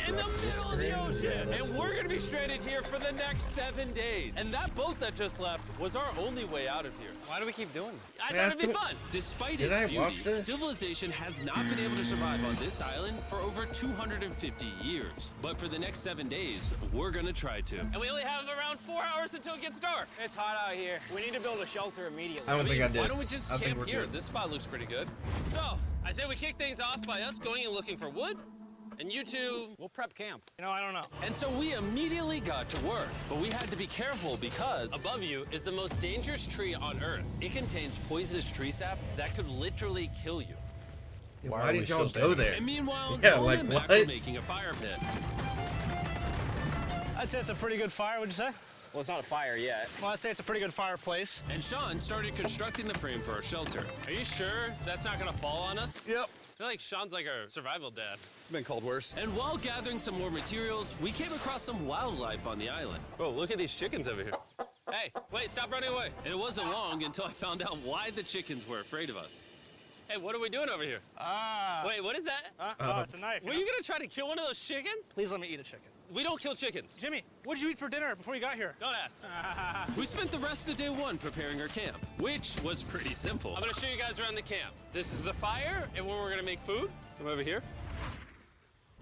in the middle of the ocean. And we're gonna be stranded here for the next 7 days. And that boat that just left was our only way out of here. Why do we keep doing this? I thought it'd be fun. Despite its beauty, civilization has not been able to survive on this island for over 250 years. But for the next 7 days, we're gonna try to. And we only have around 4 hours until it gets dark. It's hot out here. We need to build a shelter immediately. I don't think I did. Why don't we just camp here? This spot looks pretty good. So, I say we kick things off by us going and looking for wood, and you two... We'll prep camp. You know, I don't know. And so we immediately got to work, but we had to be careful because... Above you is the most dangerous tree on Earth. It contains poisonous tree sap that could literally kill you. Why did y'all go there? And meanwhile, yeah, Nolan like, and Mac what? were making a fire pit. I'd say it's a pretty good fire, would you say? Well, it's not a fire yet. Well, I'd say it's a pretty good fireplace. And Sean started constructing the frame for our shelter. Are you sure that's not gonna fall on us? Yep. I feel like Sean's like our survival dad. Been called worse. And while gathering some more materials, we came across some wildlife on the island. Bro, look at these chickens over here. Hey, wait, stop running away. And it wasn't long until I found out why the chickens were afraid of us. Hey, what are we doing over here? Wait, what is that? Oh, it's a knife. Were you gonna try to kill one of those chickens? Please let me eat a chicken. We don't kill chickens. Jimmy, what did you eat for dinner before you got here? Don't ask. We spent the rest of day one preparing our camp, which was pretty simple. I'm gonna show you guys around the camp. This is the fire, and where we're gonna make food. Come over here.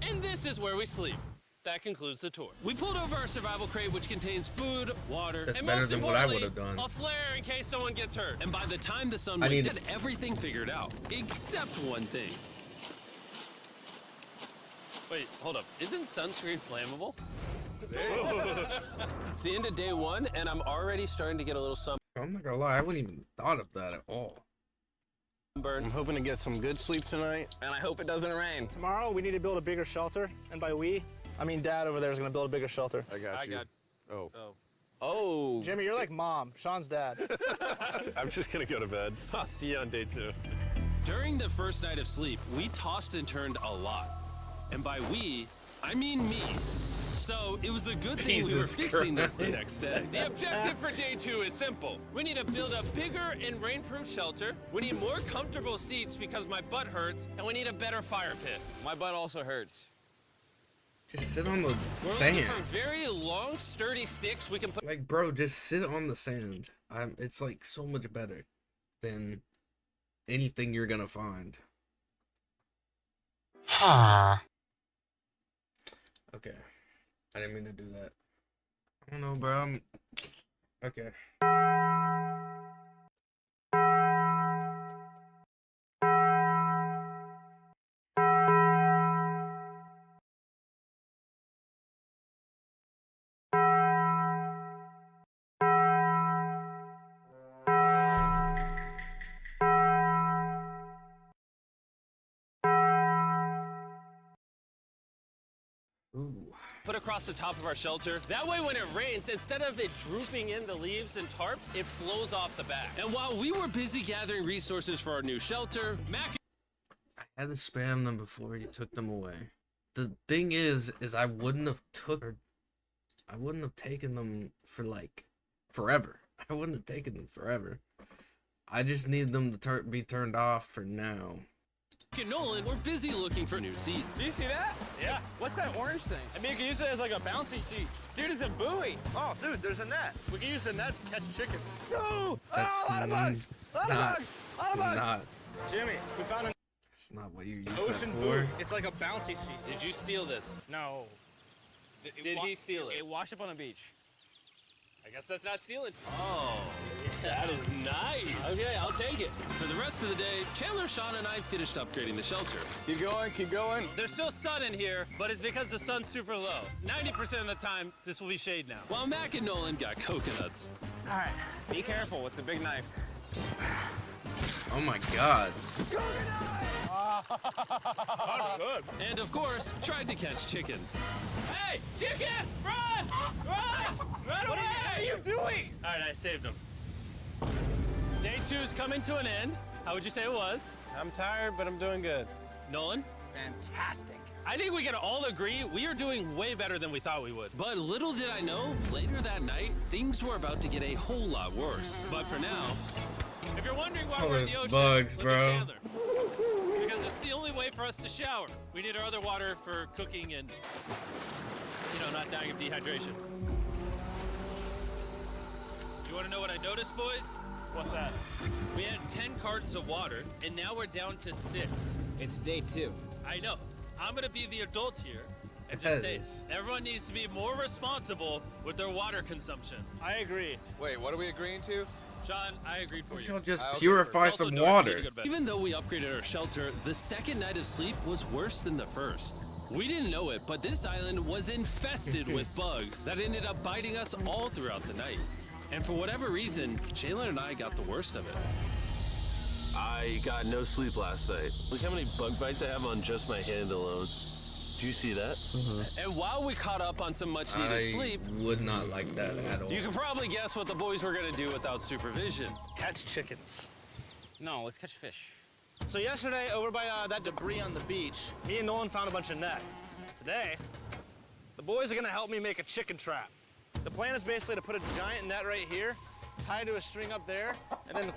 And this is where we sleep. That concludes the tour. We pulled over our survival crate, which contains food, water, That's and better most than what I would importantly, have done. a flare in case someone gets hurt. and by the time the sun I went, need we had everything figured out, except one thing. Wait, hold up. Isn't sunscreen flammable? It's the end of day one, and I'm already starting to get a little sunburn. I'm not gonna lie, I wouldn't even thought of that at all. I'm hoping to get some good sleep tonight, and I hope it doesn't rain. Tomorrow, we need to build a bigger shelter. And by we, I mean Dad over there is going to build a bigger shelter. I got you. Oh. Oh. Jimmy, you're like Mom. Sean's dad. I'm just gonna go to bed. I'll see you on day 2. During the first night of sleep, we tossed and turned a lot. And by we, I mean me. So it was a good thing we were Jesus fixing this Christ. the next day. The objective for day 2 is simple. We need to build a bigger and rainproof shelter. We need more comfortable seats because my butt hurts, and we need a better fire pit. My butt also hurts. Just sit on the We're sand. looking for very long, sturdy sticks we can put. Like, bro, just sit on the sand. It's like so much better than anything you're gonna find. Okay. I didn't mean to do that. I don't know, bro. Okay. Put across the top of our shelter. That way when it rains, instead of it drooping in the leaves and tarp, it flows off the back. And while we were busy gathering resources for our new shelter, Mac I had to spam them before you took them away. The thing is I wouldn't have taken them for like forever. I wouldn't have taken them forever. I just need them to be turned off for now. and Nolan were busy looking for new seats. Do you see that? Yeah. What's that orange thing? I mean, you can use it as like a bouncy seat. Dude, it's a buoy. Oh, dude, there's a net. We can use the net to catch chickens. No! That's a lot of bugs! A lot of bugs! A lot of bugs! Not, Jimmy, we found an that's not what you use ocean that buoy. for. It's like a bouncy seat. Did you steal this? No. Did he steal it? It washed up on the beach. I guess that's not stealing. Oh, that is nice. Okay, I'll take it. For the rest of the day, Chandler, Sean, and I finished upgrading the shelter. Keep going, keep going. There's still sun in here, but it's because the sun's super low. 90% of the time, this will be shade now. While Mac and Nolan got coconuts. All right, be careful. It's a big knife. Oh my god. And of course, tried to catch chickens. Hey, chickens, run! Run! Run away! What are you doing? All right, I saved them. Day 2's coming to an end. How would you say it was? I'm tired, but I'm doing good. Nolan? Fantastic. I think we can all agree we are doing way better than we thought we would. But little did I know, later that night, things were about to get a whole lot worse. But for now, If you're wondering why Oh, we're in the there's ocean, bugs, look bro. at Chandler. Because it's the only way way for us to shower. We need our other water for cooking and, you know, not dying of dehydration. You want to know what I noticed, boys? What's that? We had 10 cartons of water, and now we're down to 6. It's day 2. I know. I'm gonna be the adult here and just say everyone needs to be more responsible with their water consumption. I agree. Wait, what are we agreeing to? Sean, I agreed for you. You'll just I'll purify It's also some dark, we water. need to go to bed. Even though we upgraded our shelter, the second night of sleep was worse than the first. We didn't know it, but this island was infested with bugs that ended up biting us all throughout the night. And for whatever reason, Jalen and I got the worst of it. I got no sleep last night. Look how many bug bites I have on just my hand alone. Do you see that? And while we caught up on some much needed sleep, would not like that at all. you can probably guess what the boys were gonna do without supervision. Catch chickens. No, let's catch fish. So yesterday, over by that debris on the beach, me and Nolan found a bunch of net. Today, the boys are gonna help me make a chicken trap. The plan is basically to put a giant net right here, tie to a string up there, and then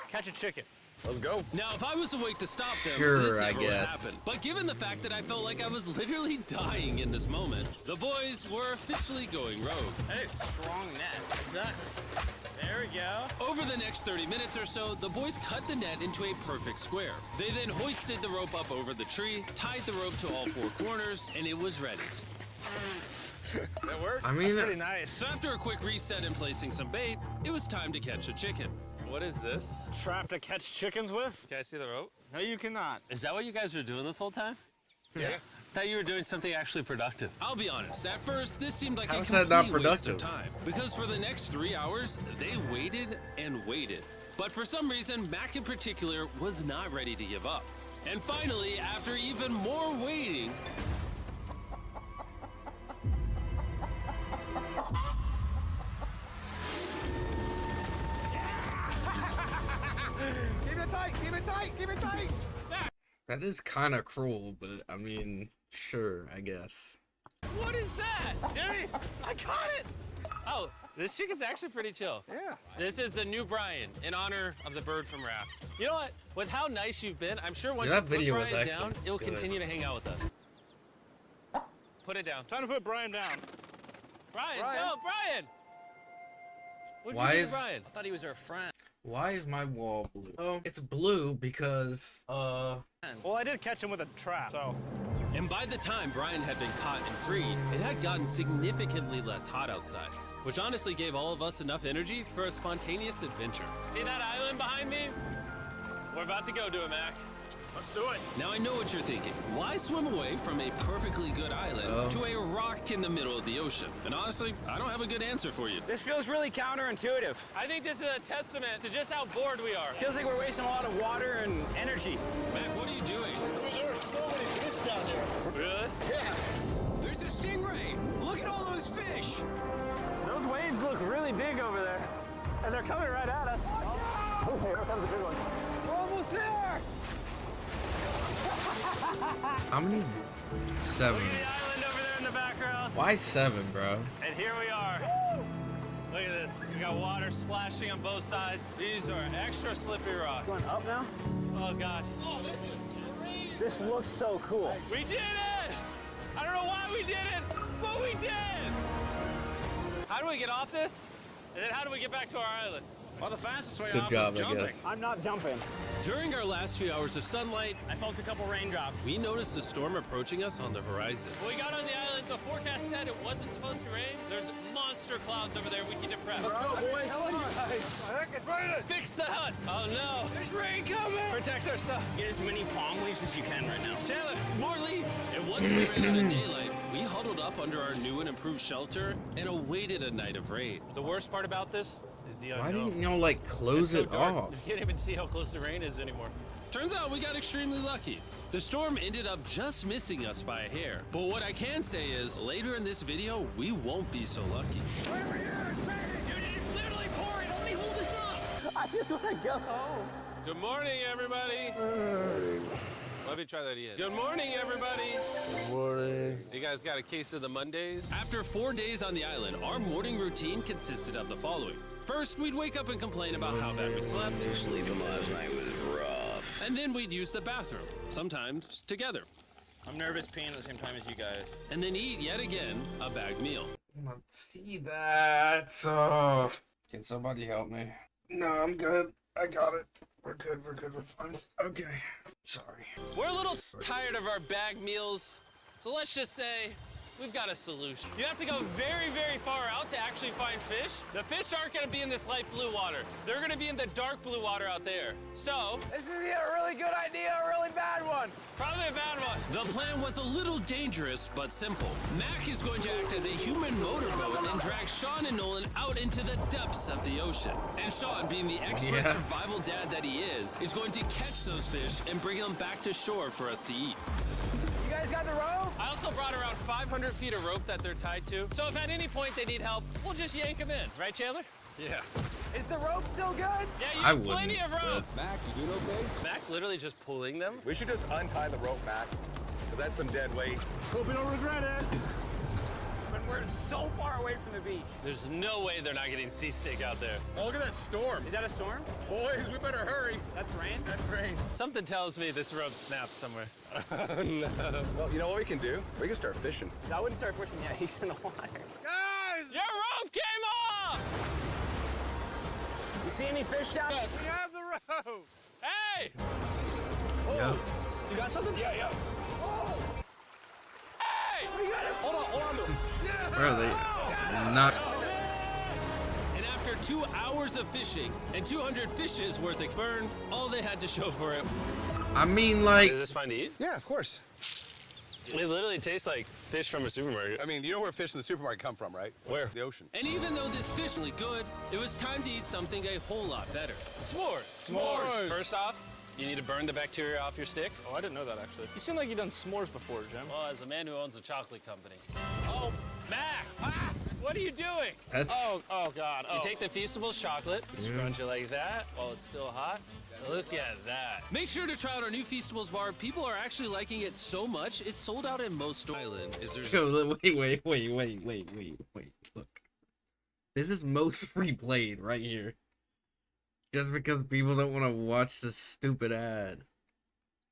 catch a chicken. Let's go. Now, if I was awake to stop them, Sure, this I never would guess. happen. But given the fact that I felt like I was literally dying in this moment, the boys were officially going rogue. That is strong net. Exactly. There we go. Over the next 30 minutes or so, the boys cut the net into a perfect square. They then hoisted the rope up over the tree, tied the rope to all 4 corners, and it was ready. That works. I mean, that's pretty nice. So after a quick reset and placing some bait, it was time to catch a chicken. What is this? Trap to catch chickens with? Can I see the rope? No, you cannot. Is that what you guys were doing this whole time? Yeah. I thought you were doing something actually productive. I'll be honest, at first, this seemed like How a is that not complete waste of productive? time. Because for the next 3 hours, they waited and waited. But for some reason, Mac in particular was not ready to give up. And finally, after even more waiting, that is kind of cruel, but I mean, sure, I guess. What is that? Jimmy, I caught it! Oh, this chicken's actually pretty chill. Yeah. This is the new Brian, in honor of the bird from Raft. You know what? With how nice you've been, I'm sure once Yeah, you that put video was Brian actually down, it'll good. continue to hang out with us. Put it down. Time to put Brian down. Brian, no, Brian! What'd Why you do is- to Brian? I thought he was our friend. Why is my wall blue? Oh, it's blue because, Well, I did catch him with a trap, so. and by the time Brian had been caught and freed, it had gotten significantly less hot outside, which honestly gave all of us enough energy for a spontaneous adventure. See that island behind me? We're about to go to it, Mac. Let's do it. Now I know what you're thinking. Why swim away from a perfectly good island to a rock in the middle of the ocean? And honestly, I don't have a good answer for you. This feels really counterintuitive. I think this is a testament to just how bored we are. Feels like we're wasting a lot of water and energy. Mac, what are you doing? There are so many fish down there. Really? Yeah. There's a stingray. Look at all those fish. Those waves look really big over there. And they're coming right at us. Oh, here comes a big one. We're almost there! how many? 7. Look at the island over there in the background. Why 7, bro? And here we are. Look at this. We got water splashing on both sides. These are extra slippery rocks. Going up now? Oh, gosh. This looks so cool. We did it! I don't know why we did it, but we did! How do we get off this? And then how do we get back to our island? Well, the fastest way Good off job, is I jumping. guess. I'm not jumping. During our last few hours of sunlight, I felt a couple raindrops. we noticed a storm approaching us on the horizon. When we got on the island, the forecast said it wasn't supposed to rain. There's monster clouds over there we need to prep. Let's go, boys. Fix the hut! Oh no! There's rain coming. Protect our stuff. Get as many palm leaves as you can right now. Chandler, more leaves! And once we ran out of daylight, we huddled up under our new and improved shelter and awaited a night of rain. The worst part about this is the unknown. Why didn't y'all like close It's so it dark, off? You can't even see how close the rain is anymore. Turns out we got extremely lucky. The storm ended up just missing us by a hair. But what I can say is, later in this video, we won't be so lucky. Dude, it is literally pouring! Let me hold this up! I just want to go home. Good morning, everybody! Let me try that again. Good morning, everybody! Good morning. You guys got a case of the Mondays? After 4 days on the island, our morning routine consisted of the following. First, we'd wake up and complain about how bad we slept. Sleeping last night was rough. And then we'd use the bathroom, sometimes together. I'm nervous peeing at the same time as you guys. And then eat yet again a bagged meal. Let's see that. Can somebody help me? No, I'm good. I got it. We're good. We're fine. Okay. Sorry. We're a little tired of our bag meals, so let's just say we've got a solution. You have to go very, very far out to actually find fish. The fish aren't gonna be in this light blue water. They're gonna be in the dark blue water out there. So, This is either a really good idea or a really bad one. probably a bad one. The plan was a little dangerous, but simple. Mac is going to act as a human motorboat and drag Sean and Nolan out into the depths of the ocean. And Sean, being the expert survival dad that he is going to catch those fish and bring them back to shore for us to eat. You guys got the rope? I also brought around 500 feet of rope that they're tied to. So if at any point they need help, we'll just yank them in. Right, Chandler? Yeah. Is the rope still good? Yeah, you I have plenty wouldn't, of rope. Mac, you doing okay? Mac literally just pulling them. We should just untie the rope, Mac. Because that's some dead weight. Hope you don't regret it. But we're so far away from the beach. There's no way they're not getting seasick out there. Oh, look at that storm. Is that a storm? Boys, we better hurry. That's rain? That's rain. Something tells me this rope snapped somewhere. No. Well, you know what we can do? We can start fishing. I wouldn't start fishing yet. He's in the water. Guys! Your rope came off! You see any fish down there? We have the rope! Hey! Yep. You got something? Yeah. Hey! Hold on to him. Where are they? Not. And after 2 hours of fishing and 200 fishes worth of burn, all they had to show for it. I mean, like. Is this fun to eat? Yeah, of course. It literally tastes like fish from a supermarket. I mean, you know where fish in the supermarket come from, right? Where? The ocean. And even though this fish was good, it was time to eat something a whole lot better. S'mores. S'mores. First off, you need to burn the bacteria off your stick. Oh, I didn't know that, actually. You seem like you've done s'mores before, Jim. Well, as a man who owns a chocolate company. Oh, Mac! What are you doing? That's. Oh, God. You take the Feastables chocolate, scrunch it like that while it's still hot. Look at that. Make sure to try out our new Feastables bar. People are actually liking it so much, it's sold out in most island. Is there Yo, wait. Look. This is most replayed right here. Just because people don't want to watch this stupid ad.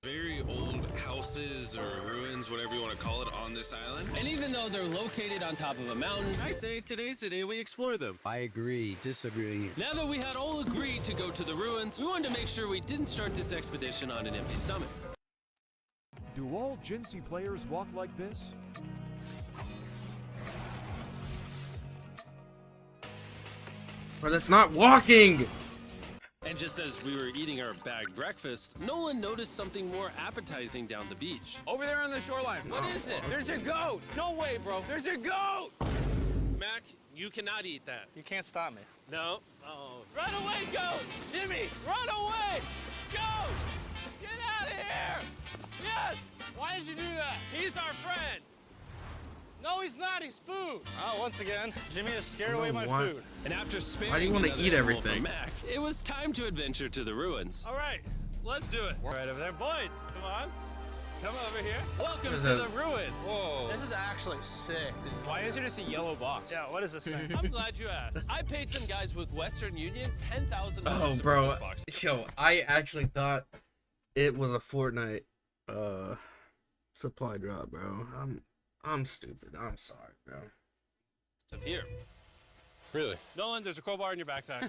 very old houses or ruins, whatever you want to call it, on this island? And even though they're located on top of a mountain, I say today's the day we explore them. I agree. Disagree. Now that we had all agreed to go to the ruins, we wanted to make sure we didn't start this expedition on an empty stomach. Do all Jinsey players walk like this? But it's not walking! And just as we were eating our bagged breakfast, Nolan noticed something more appetizing down the beach. Over there on the shoreline. What is it? There's a goat. No way, bro. There's a goat. Mac, you cannot eat that. You can't stop me. No. Oh. Run away, goat. Jimmy, run away. Goat. Get out of here. Yes. Why did you do that? He's our friend. No, he's not. He's food. Oh, once again, Jimmy has scared away my food. And after sparing Why do you want to another eat animal everything? from Mac, it was time to adventure to the ruins. All right, let's do it. Right over there. Boys, come on. Come over here. Welcome to There's the ruins. Whoa. This is actually sick, dude. Why is there just a yellow box? Yeah, what is this thing? I'm glad you asked. I paid some guys with Western Union $10,000 Oh, to bro. purchase box. Yo, I actually thought it was a Fortnite supply drop, bro. I'm stupid. I'm sorry, bro. Up here. Really? Nolan, there's a crowbar in your backpack.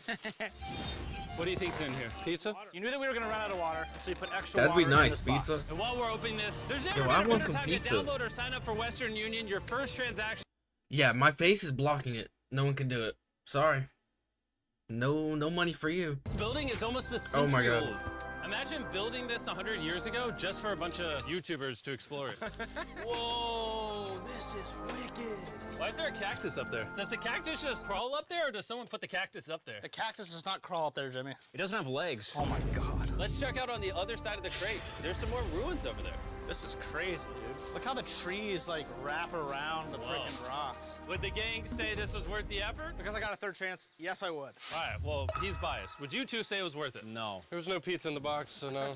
What do you think's in here? Pizza? You knew that we were gonna run out of water, so you put extra That'd be water in nice, this box. pizza. And while we're opening this, there's never Yo, been I a want better some time pizza. to download or sign up for Western Union. Your first transaction. Yeah, my face is blocking it. No one can do it. Sorry. No money for you. This building is almost a Oh my century God. old. Imagine building this 100 years ago just for a bunch of YouTubers to explore it. Whoa, this is wicked. Why is there a cactus up there? Does the cactus just crawl up there, or does someone put the cactus up there? The cactus does not crawl up there, Jimmy. It doesn't have legs. Oh my God. Let's check out on the other side of the crate. There's some more ruins over there. This is crazy, dude. Look how the trees like wrap around the freaking rocks. Would the gang say this was worth the effort? Because I got a third chance, yes I would. All right, well, he's biased. Would you two say it was worth it? No. There was no pizza in the box, so no.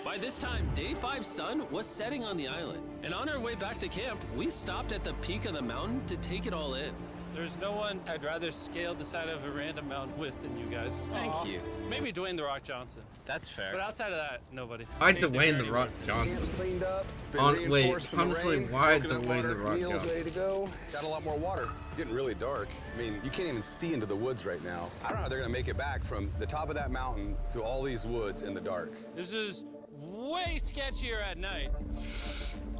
By this time, day 5's sun was setting on the island. And on our way back to camp, we stopped at the peak of the mountain to take it all in. There's no one I'd rather scale the side of a random mountain with than you guys. Thank you. Maybe Dwayne The Rock Johnson. That's fair. But outside of that, nobody. Why Make the Dwayne journey The Rock worth it. Johnson? Camp's cleaned up. It's been Wait, reinforced from the honestly, rain. why Coconut Dwayne water, The Rock meals Johnson? ready to go. Got a lot more water. It's getting really dark. I mean, you can't even see into the woods right now. I don't know how they're gonna make it back from the top of that mountain through all these woods in the dark. This is way sketchier at night.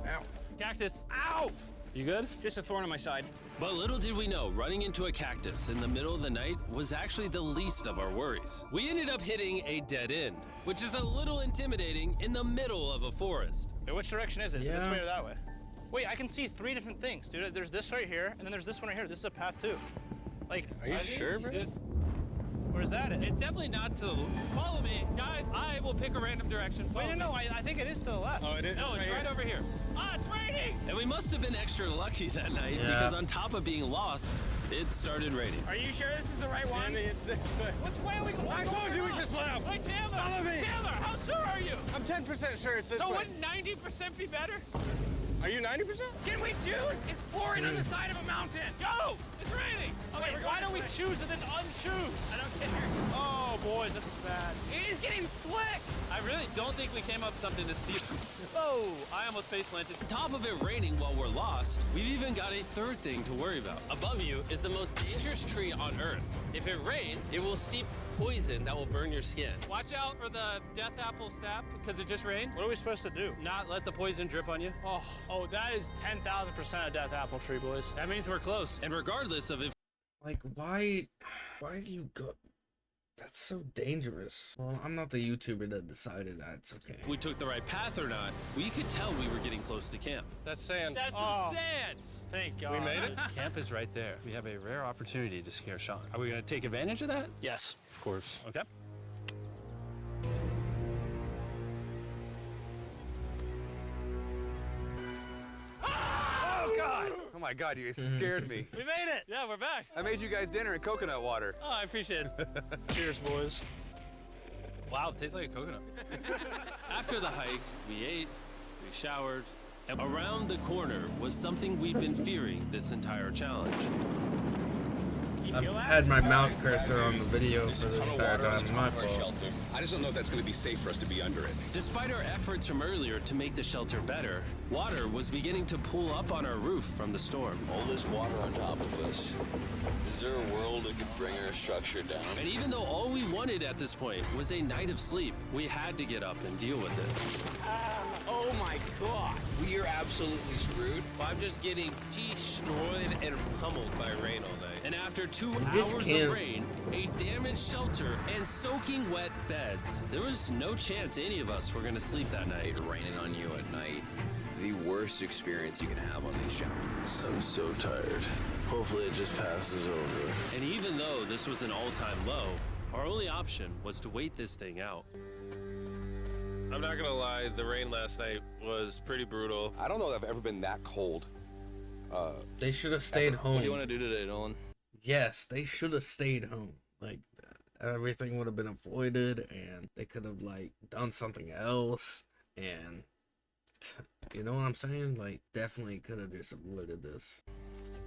Ow. Cactus. Ow! You good? Just a thorn on my side. But little did we know, running into a cactus in the middle of the night was actually the least of our worries. We ended up hitting a dead end, which is a little intimidating in the middle of a forest. Wait, which direction is it? Is it this Yeah. way or that way? Wait, I can see 3 different things, dude. There's this right here, and then there's this one right here. This is a path too. Like, Are you sure, bro? where's that at? It's definitely not to the... Follow me, guys. I will pick a random direction. Wait, Follow no, me. I think it is to the left. Oh, it is? No, it's right over here. Ah, it's raining! And we must have been extra lucky that night Yeah. because on top of being lost, it started raining. Are you sure this is the right one? it's this way. Which way are we going? I told you we should split up. Wait, Chandler! Follow me. Chandler, how sure are you? I'm 10% sure it's this So way. wouldn't 90% be better? Are you 90%? Can we choose? It's pouring on the side of a mountain. Go! It's raining! Okay, Wait, why don't we choose and then unchoose? I don't care. Oh, boys, this is bad. It is getting slick! I really don't think we came up something to steep. Oh, I almost face planted. On top of it raining while we're lost, we've even got a third thing to worry about. Above you is the most dangerous tree on Earth. If it rains, it will seep poison that will burn your skin. Watch out for the death apple sap because it just rained. What are we supposed to do? Not let the poison drip on you. Oh, that is 10,000% a death apple tree, boys. That means we're close. And regardless of if Like, why do you go? That's so dangerous. Well, I'm not the YouTuber that decided that. It's okay. we took the right path or not, we could tell we were getting close to camp. That's sand. That's Oh. some sand. Thank God. We made it? Camp is right there. We have a rare opportunity to scare Sean. Are we going to take advantage of that? Yes. Of course. Okay. Oh, God. Oh my God, you guys scared me. We made it. Yeah, we're back. I made you guys dinner in coconut water. Oh, I appreciate it. Cheers, boys. Wow, it tastes like a coconut. After the hike, we ate, we showered, and around the corner was something we'd been fearing this entire challenge. I've had my mouse cursor on the video for the entire time. My fault. I just don't know if that's gonna be safe for us to be under it. Despite our efforts from earlier to make the shelter better, water was beginning to pool up on our roof from the storm. All this water on top of us. Is there a world that could bring our structure down? And even though all we wanted at this point was a night of sleep, we had to get up and deal with it. Oh my God. We are absolutely screwed. I'm just getting destroyed and pummeled by rain all night. And after 2 just hours can't- of rain, a damaged shelter, and soaking wet beds, there was no chance any of us were going to sleep that night. Raining on you at night. The worst experience you can have on these challenges. I'm so tired. Hopefully it just passes over. And even though this was an all-time low, our only option was to wait this thing out. I'm not gonna lie, the rain last night was pretty brutal. I don't know that I've ever been that cold. They should have stayed home. What do you want to do today, Nolan? Yes, they should have stayed home. Like, everything would have been avoided, and they could have, like, done something else, and, you know what I'm saying? Like, definitely could have just avoided this.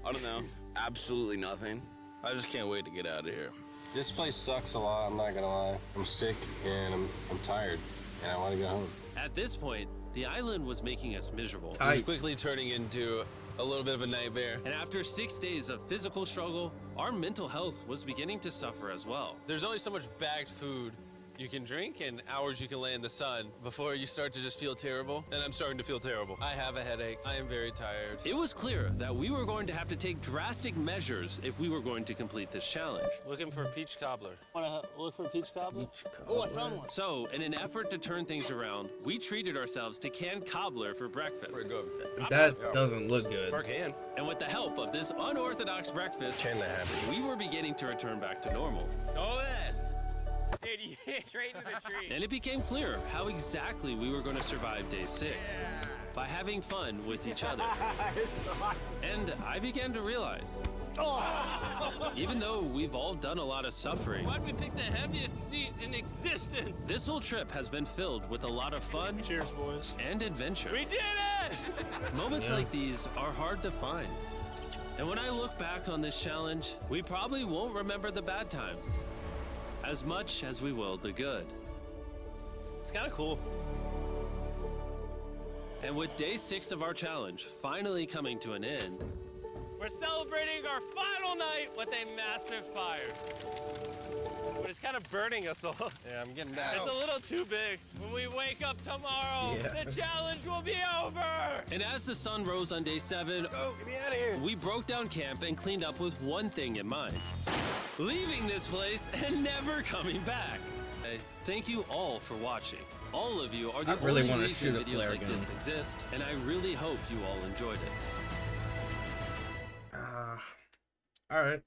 I don't know. Absolutely nothing. I just can't wait to get out of here. This place sucks a lot, I'm not gonna lie. I'm sick and I'm tired and I want to go home. At this point, the island was making us miserable. It was quickly turning into a little bit of a nightmare. And after 6 days of physical struggle, our mental health was beginning to suffer as well. There's only so much bagged food you can drink and hours you can lay in the sun before you start to just feel terrible. And I'm starting to feel terrible. I have a headache. I am very tired. It was clear that we were going to have to take drastic measures if we were going to complete this challenge. Looking for peach cobbler. Wanna look for peach cobbler? Oh, I found one. So, in an effort to turn things around, we treated ourselves to canned cobbler for breakfast. Pretty good. That doesn't look good. For a can. And with the help of this unorthodox breakfast, Can that happen? we were beginning to return back to normal. Nolan! Dude, you hit straight into the tree. And it became clear how exactly we were going to survive day 6. By having fun with each other. And I began to realize, even though we've all done a lot of suffering, Why'd we pick the heaviest seat in existence? this whole trip has been filled with a lot of fun Cheers, boys. and adventure. We did it! Moments like these are hard to find. And when I look back on this challenge, we probably won't remember the bad times as much as we will the good. It's kind of cool. And with day 6 of our challenge finally coming to an end, We're celebrating our final night with a massive fire. But it's kind of burning us all. Yeah, I'm getting that. It's a little too big. When we wake up tomorrow, the challenge will be over. and as the sun rose on day 7, Go, get me out of here. we broke down camp and cleaned up with one thing in mind: leaving this place and never coming back. Thank you all for watching. All of you are the really only wanna reason shoot a videos flare like gun. this exist, and I really hope you all enjoyed it. All right.